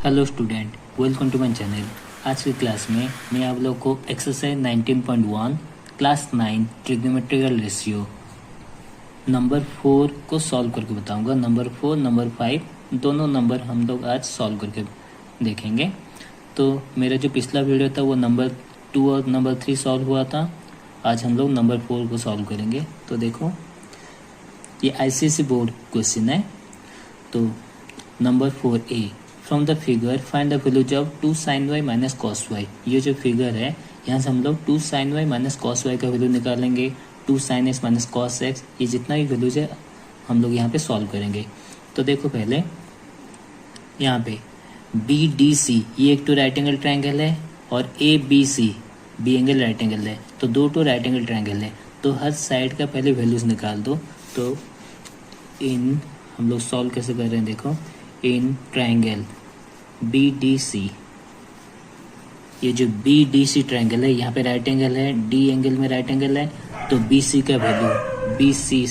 Hello student, welcome to my channel. आज की class में मैं आप लोग को exercise 19.1 class 9 trigonometrical ratio number 4 को सॉल्व करके बताऊंगा। नंबर 4, नंबर 5 दोनों नंबर हम लोग आज सॉल्व करके देखेंगे। तो मेरा जो पिछला वीडियो था वो नंबर 2 और नंबर 3 सॉल्व हुआ था। आज हम लोग नंबर 4 को सॉल्व करेंगे। तो देखो, ये आईसीएसई बोर्ड क्वेश्चन है। तो number 4A, from the figure find the values of 2 sin y minus cos y. ये जो फिगर है यहाँ से हम लोग 2 sin y minus cos y का वैल्यू निकालेंगे। 2 sin x minus cos x, ये जितना भी वैल्यूज है हम लोग यहाँ पे सॉल्व करेंगे। तो देखो, पहले यहाँ पे बी डी सी ये एक तो राइट एंगल ट्राइंगल है और A B C B angle right angle है। तो दो तो राइट एंगल ट्राइंगल है, तो हर साइड का पहले वैल्यूज निकाल दो। तो इन हम लोग सॉल्व कैसे कर रहे हैं, देखो, in triangle B D C, ये जो बी डी सी ट्राइंगल है यहाँ पे राइट एंगल है, डी एंगल में राइट एंगल है, तो बी सी का value B C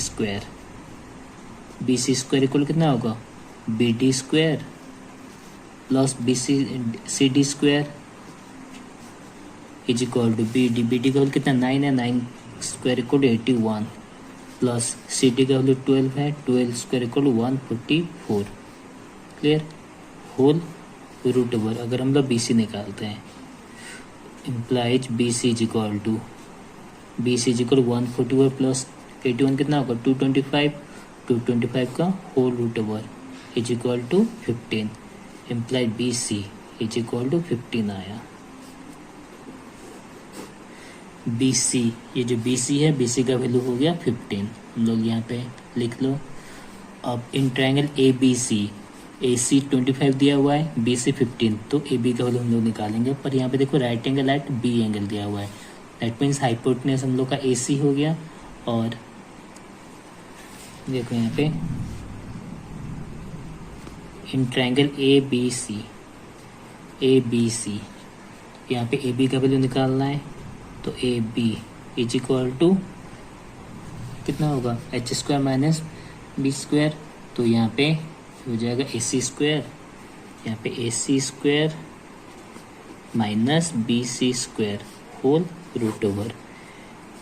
square equal कितना होगा, B D square plus B C D square is equal to B D का वैल्यू कितना 9 है, 9 square equal to 81 plus C D का वैल्यू 12 है, 12 square equal to 144। Clear, whole root over अगर हम लोग बी सी निकालते हैं implies B C is equal to 144 plus 81 कितना होगा 225 का whole root over is equal to 15। Implied B C is equal to 15 आया। बी सी, ये जो बी सी है, बी सी का वैल्यू हो गया 15। हम लोग यहाँ पे लिख लो। अब इन ट्राइंगल ए बी सी, ए सी 25 दिया हुआ है, बी सी 15, तो ए बी का वैल्यू हम लोग निकालेंगे। पर यहाँ पे देखो right angle at B angle दिया हुआ है, दैट मीन्स हाइपोटेन्यूज हम लोग का ए सी हो गया। और देखो यहाँ पे इन ट्राइंगल ए बी सी यहाँ पे ए बी का वैल्यू निकालना है। तो A B is equal to कितना होगा, H square minus B square. तो यहाँ पे हो जाएगा ए सी स्क्वायर, यहाँ पे A C square minus B C square whole root over.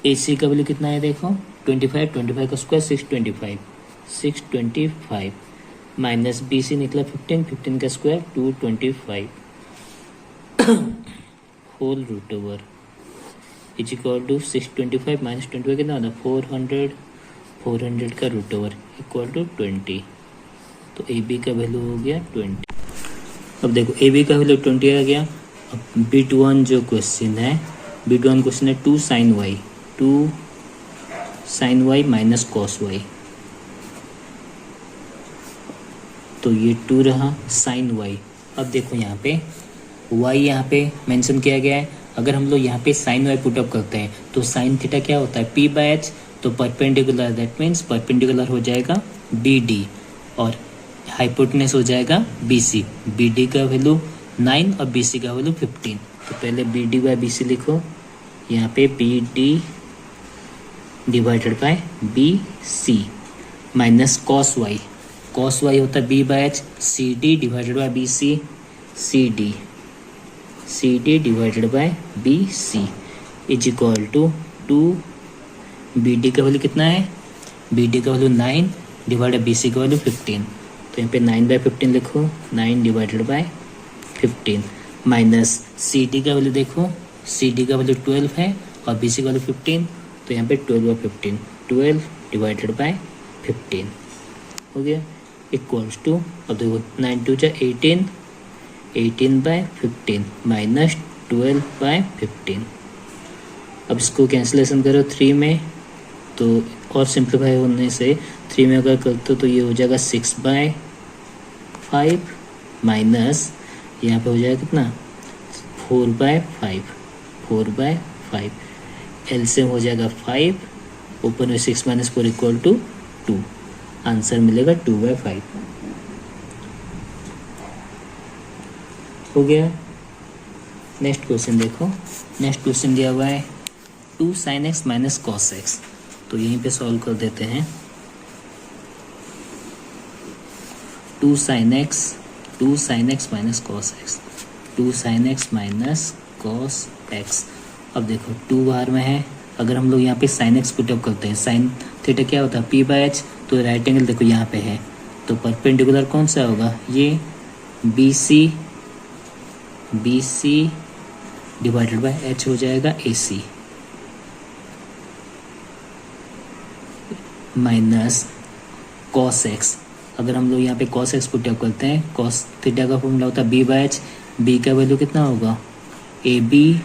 A C का वैल्यू कितना है, देखो 25 का स्क्वायर 625 माइनस बी सी निकला 15 का square 225 whole root over is equal to 625 minus 25 कितना होता है 400 का रूट ओवर इक्वल टू 20। तो ए बी का वैल्यू हो गया 20। अब देखो ए बी का वैल्यू 20 आ गया। अब बिट 1 जो क्वेश्चन है, बिट 1 क्वेश्चन है 2 sin y minus cos y। तो ये 2 रहा sin y। अब देखो यहाँ पे y यहाँ पे मेंशन किया गया है। अगर हम लोग यहाँ पे sin y पुटअप करते हैं तो sin थीटा क्या होता है p/h, तो परपेंडिकुलर, दैट मीन्स परपेंडिकुलर हो जाएगा बी डी और हाइपोटेन्यूज हो जाएगा बी सी। बी डी का वैल्यू 9 और बी सी का वैल्यू 15। तो पहले B D by B C लिखो, यहाँ पे B D divided by B C minus cos y होता है b/h, C D divided by B C, C D divided by B C is equal to 2। B D का value कितना है, B D का value 9 divided B C का value 15। तो यहाँ पे 9/15 लिखो, 9 divided by 15 minus C D का वैल्यू देखो, सी डी का वैल्यू 12 है और बी सी का वैल्यू 15। तो यहाँ पे 12/15, 12 डिवाइडेड बाय 15 हो गया इक्वल्स टू, अब देखो 9 2 18, 18/15 माइनस 12/15। अब इसको कैंसिलेशन करो 3 में, तो और सिंप्लीफाई होने से 3 में अगर करते तो ये हो जाएगा 6/5 माइनस यहाँ पे हो जाएगा कितना 4/5 एलसीएम हो जाएगा 5, ऊपर में 6 माइनस 4 इक्वल टू 2। आंसर मिलेगा 2/5 हो गया। नेक्स्ट क्वेश्चन देखो, नेक्स्ट क्वेश्चन दिया हुआ है 2 sin x minus cos x. तो यहीं पे सॉल्व कर देते हैं। 2 sin x 2 sine x minus cos x, 2 sine x minus cos x. अब देखो 2 बाहर में है, अगर हम लोग यहाँ पे साइन एक्स पुटअप करते हैं, साइन थीटा क्या होता है पी बाई एच, तो राइट एंगल देखो यहाँ पे है, तो परपेंडिकुलर कौन सा होगा, ये B C divided by H हो जाएगा A C, minus cos x. अगर हम लोग यहाँ पे कॉस एक्स पुटअप करते हैं, कॉस थीटा का फॉर्मूला होता है बी बाई एच, बी का वैल्यू कितना होगा A B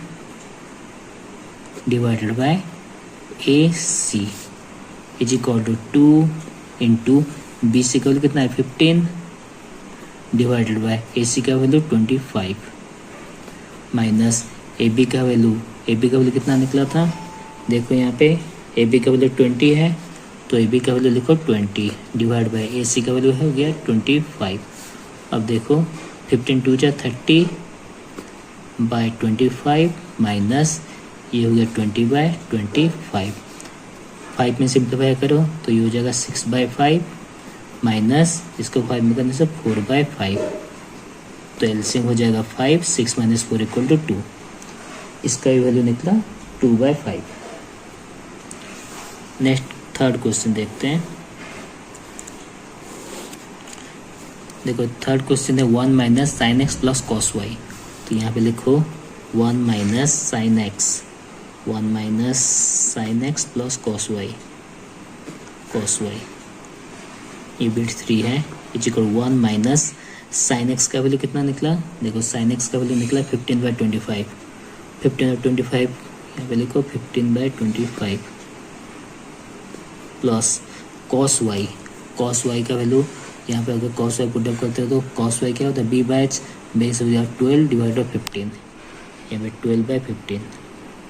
divided by A C is equal to 2 into B C का वैल्यू कितना है 15 डिवाइडेड बाय ए सी का वैल्यू 25 माइनस ए बी का वैल्यू कितना निकला था, देखो यहाँ पे ए बी का वैल्यू 20 है, तो ए बी का वैल्यू लिखो 20 डिवाइड बाय ए सी का वैल्यू हो गया 25। अब देखो 15 2 जा 30 बाय 25 माइनस ये हो गया 20 बाय 25, 5 में सिंप्लीफाई करो तो ये हो जाएगा 6 बाय 5 माइनस इसको 5 में करने से 4 बाय 5, तो एलसीएम हो जाएगा 5, 6 माइनस 4 इक्वल टू 2, इसका भी वैल्यू निकला 2 बाय 5। नेक्स्ट थर्ड क्वेश्चन देखते हैं। देखो थर्ड क्वेश्चन है 1 minus sine x plus cos y, तो यहाँ पे लिखो 1 minus sine x, 1 minus sine x plus cos y, ये बिट 3 है, is equal 1 minus sine x का वैल्यू कितना निकला, देखो साइन एक्स का वैल्यू निकला 15 बाई 25, 15 और 25 यहाँ पे लिखो 15 बाई 25 प्लस कॉस वाई का वैल्यू यहाँ पे अगर कॉस वाई पुटअप करते हो तो कॉस वाई क्या होता है बी बाई एच, बेस हो जाएगा 12 डिवाइड बाई 15, यहाँ पे 12 by 15,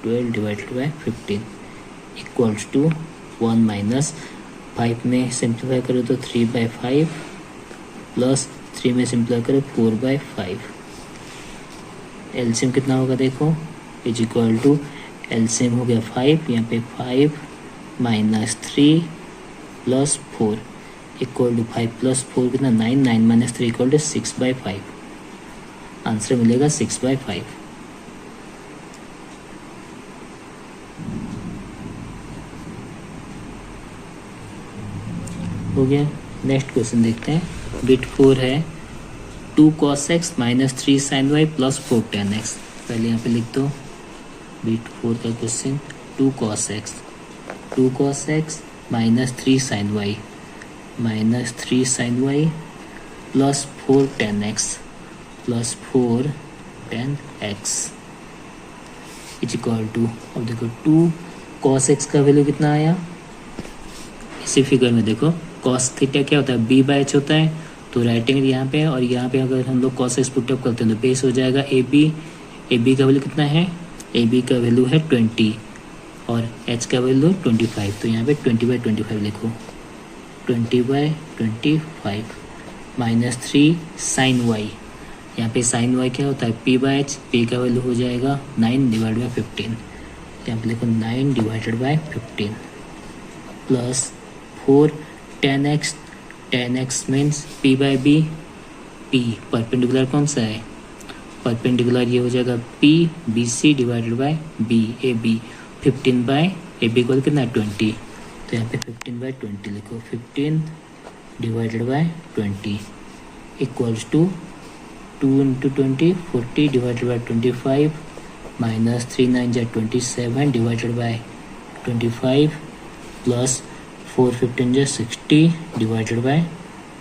12 divided by 15 equals to 1 minus 5 में सिंप्लीफाई करो तो 3 बाई 5 प्लस 3 में सिंप्लीफाई करो 4 बाई 5, एलसीएम कितना होगा देखो इज इक्वल टू एलसीएम हो गया 5, यहाँ पे 5 minus 3 plus 4 equal to 5 plus 4 कितना 9, 9 minus 3 equal to 6 by 5, answer मिलेगा 6 बाई 5। हो गया। नेक्स्ट क्वेश्चन देखते हैं, बिट 4 है 2 cos x minus 3 sin y plus 4 tan x, पहले यहाँ पे लिख दो बिट 4 का question 2 cos x minus 3 sin y plus 4 tan x is equal to, अब देखो 2 cos x का वैल्यू कितना आया, इसी फिगर में देखो cos थीटा क्या होता है b बाई एच होता है, तो राइट एंगल यहाँ पे है और यहाँ पे अगर हम लोग cos x पुटअप करते हैं तो बेस हो जाएगा ए बी का वैल्यू कितना है, ए बी का वैल्यू है 20 और h का वैल्यू 25, तो यहाँ पे 20 बाई 25 लिखो, 20 बाई 25 माइनस 3 साइन y, यहाँ पे साइन y क्या होता है p बाई एच, p का वैल्यू हो जाएगा 9 डिवाइड बाई 15, यहाँ पे लिखो 9 डिवाइडेड बाई 15 प्लस 4 tan x means p by b, p perpendicular कौन सा है, परपेंडिकुलर ये हो जाएगा p B C divided by b A B, 15 by A B equal कितना 20, तो यहाँ पे 15 बाई 20 लिखो, 15 divided by 20 equals to 2 into 20 40 divided by 25 minus 3 9 जा 27 डिवाइडेड बाई 25 प्लस 4 15 जा 60 डिवाइडेड बाई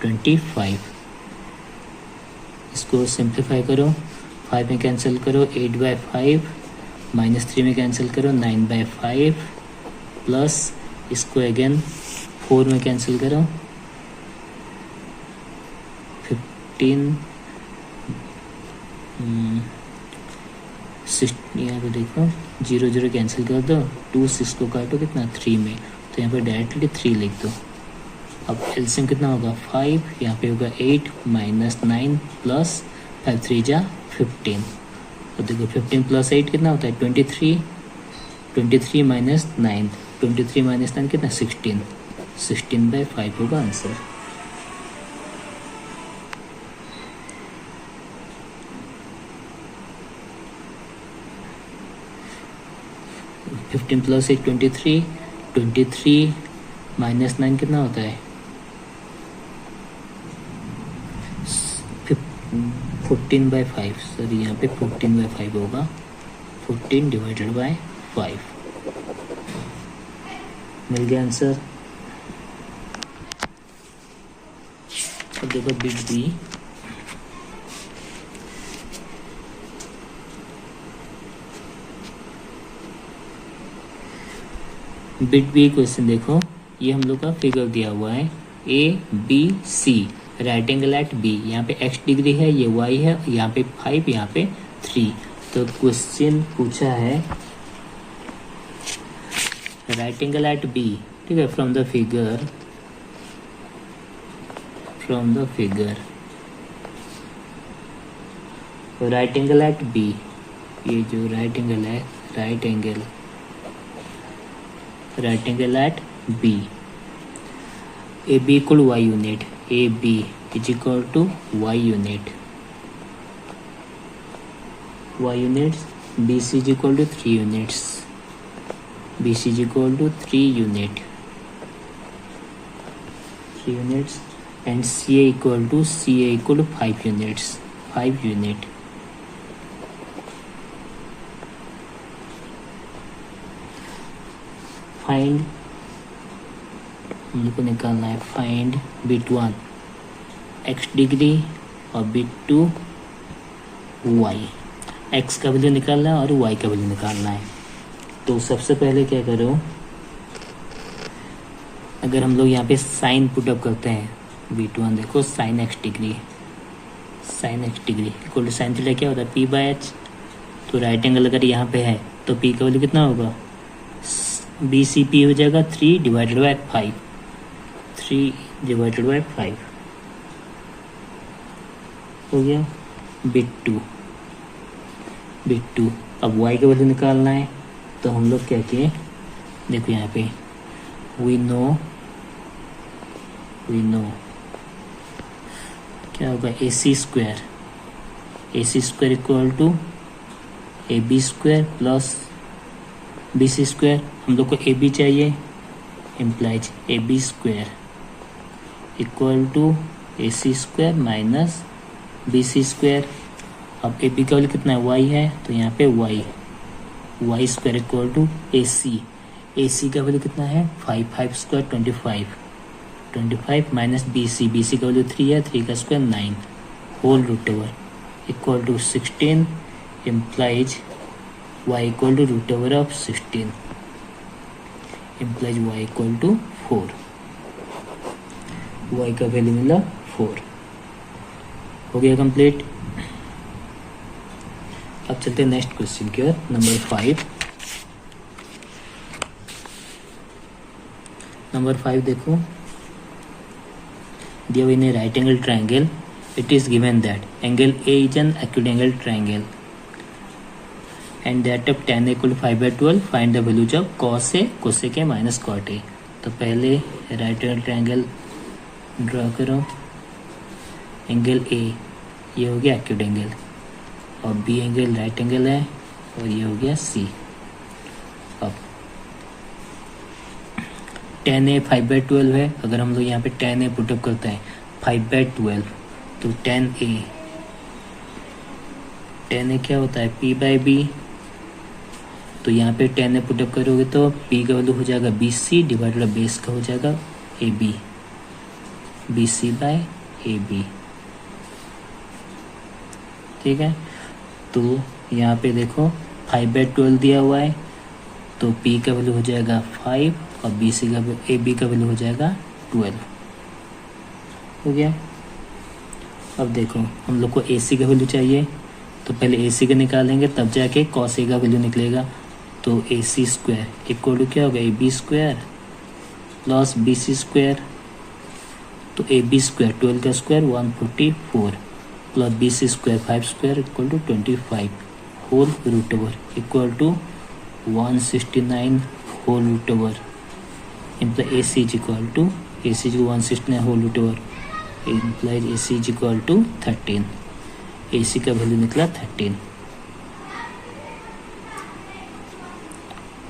25, इसको सिंप्लीफाई करो, 5 में कैंसिल करो 8 बाई 5 माइनस 3 में कैंसिल करो 9 बाई 5 प्लस इसको अगेन 4 में कैंसिल करो 15 यहाँ पे देखो 0 0 कैंसिल कर दो, 2 6 को काटो कितना 3 में, तो यहाँ पे डायरेक्टली 3 लिख दो। अब एलसीएम कितना होगा 5, यहाँ पे होगा 8 माइनस 9 प्लस 5 3 जा 15, तो देखो 15 प्लस 8 कितना होता है 23, 23 माइनस 9, 23 माइनस 9 कितना 16 बाई 5 होगा आंसर। 15 प्लस 8 23, 23 माइनस 9 कितना होता है 14/5। सर यहाँ पे 14/5 होगा, 14 डिवाइडेड बाय 5। मिल गया आंसर। अब देखो bit B, bit B question देखो, ये हम लोग का फिगर दिया हुआ है ABC, right angle at B, यहाँ पे x डिग्री है, ये y है, यहाँ पे 5, यहाँ पे 3। तो क्वेश्चन पूछा है राइट एंगल एट बी, ठीक है, from the figure right angle at B, ये जो राइट एंगल है, right angle at B, A B equal y unit, A B is equal to y unit, y units, B C is equal to 3 units, B C is equal to 3 units, and C A equal to 5 units, 5 unit. Find, हम लोग को निकालना है find bit 1 x degree और bit 2 y, x का value निकालना है और y का वैल्यू निकालना है। तो सबसे पहले क्या करो, अगर हम लोग यहाँ पे साइन पुटअप करते हैं, बिट 1 देखो sine x degree equal to sine theta क्या होता है p/h। तो राइट एंगल अगर यहाँ पे है तो p का वैल्यू कितना होगा, BCP हो जाएगा 3 डिवाइडेड बाय 5, 3 डिवाइडेड बाय 5 हो गया। बिट 2, अब y का वैल्यू निकालना है। तो हम लोग क्या किए, देखो यहाँ पे वी नो क्या होगा, AC square equal to AB square plus BC square. हम लोग को AB चाहिए, implies AB square equal to AC square minus BC square. अब AB का वैल्यू कितना है, y है, तो यहाँ पे y square equal to AC का वैल्यू कितना है 5 स्क्वायर 25 माइनस BC का वैल्यू 3 है, 3 का square 9 whole root over equal to 16, implies y equal to root over of 16, implies y equal to 4, y का वैल्यू मिला 4। हो गया कंप्लीट। अब चलते हैं नेक्स्ट क्वेश्चन की ओर, नंबर 5 देखो, दिया हुआ in right angle triangle, it is given that angle A is an acute angle triangle and that of tan equal to 5/12, find the values of cos A, cosec A minus cot A। तो पहले right angle triangle draw करो, angle A ये हो गया acute angle, और B angle right angle है, और ये हो गया C। अब tan A 5/12 है, अगर हम लोग यहाँ पे tan A पुटअप करते हैं 5/12, तो tan A क्या होता है P/B। तो यहाँ पे tan A पुटअप करोगे तो P का वैल्यू हो जाएगा BC डिवाइडेड बाई बेस का हो जाएगा AB, BC/AB, ठीक है। तो यहाँ पे देखो 5/12 दिया हुआ है, तो P का वैल्यू हो जाएगा 5 और AB का वैल्यू हो जाएगा 12। हो गया। अब देखो हम लोग को AC का वैल्यू चाहिए, तो पहले AC का निकालेंगे तब जाके cos A का वैल्यू निकलेगा। तो AC स्क्वायर इक्वल टू क्या होगा, AB square plus BC square. तो AB स्क्वायर 12 का square 144 plus BC square 5 square equal to 25 whole root over equal to 169 whole root over. Imply AC is equal to 169 whole root over, implies AC is equal to 13। AC का value निकला 13।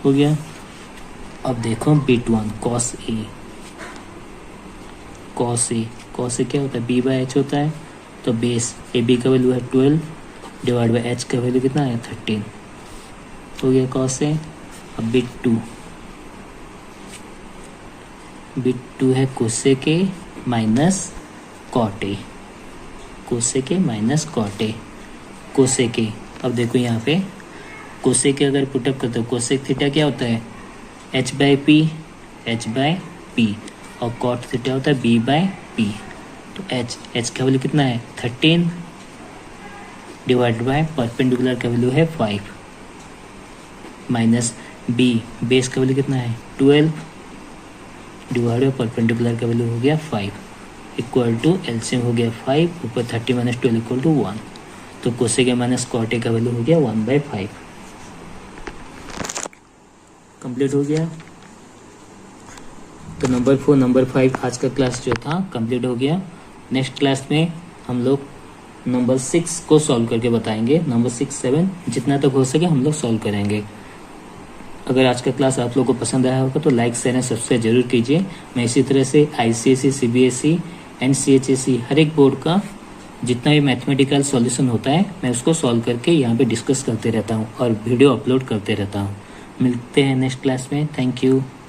हो गया। अब देखो bit 1 cos A, cos A, cos A क्या होता है, B by H होता है। तो बेस ए बी का वैल्यू है 12 डिवाइड बाई एच का वैल्यू कितना है 13, हो गया कॉस ए। अब बिट 2, बिट 2 है cosec A minus cot A, cosec A minus cot A, cosec A. अब देखो यहाँ पे कोसेक ए अगर पुटअप करते हो, कोसेक थीटा क्या होता है H by P, H by P, और कॉट थीटा होता है बी बाई पी। तो एच का वैल्यू कितना है 13 डिवाइड बाय परपेंडिकुलर का वैल्यू है 5 माइनस बी, बेस का वैल्यू कितना है 12 डिवाइड बाय परपेंडिकुलर का वैल्यू हो गया 5 इक्वल टू एलसीएम हो गया 5 ऊपर 30 माइनस 12 इक्वल टू 1। तो cosec A minus cot A का वैल्यू हो गया 1/5। कंप्लीट हो गया। तो नंबर 4 नंबर 5 आज का क्लास जो था कंप्लीट हो गया। नेक्स्ट क्लास में हम लोग नंबर 6 को सॉल्व करके बताएंगे। नंबर 6, 7 जितना तक हो सके हम लोग सॉल्व करेंगे। अगर आज का क्लास आप लोगों को पसंद आया होगा तो लाइक शेयर एंड सब्सक्राइब जरूर कीजिए। मैं इसी तरह से ICSE, CBSE एंड CHSE हर एक बोर्ड का जितना भी मैथमेटिकल सॉल्यूशन होता है मैं उसको सॉल्व करके यहाँ पे डिस्कस करते रहता हूँ और वीडियो अपलोड करते रहता हूँ। मिलते हैं नेक्स्ट क्लास में। Thank you.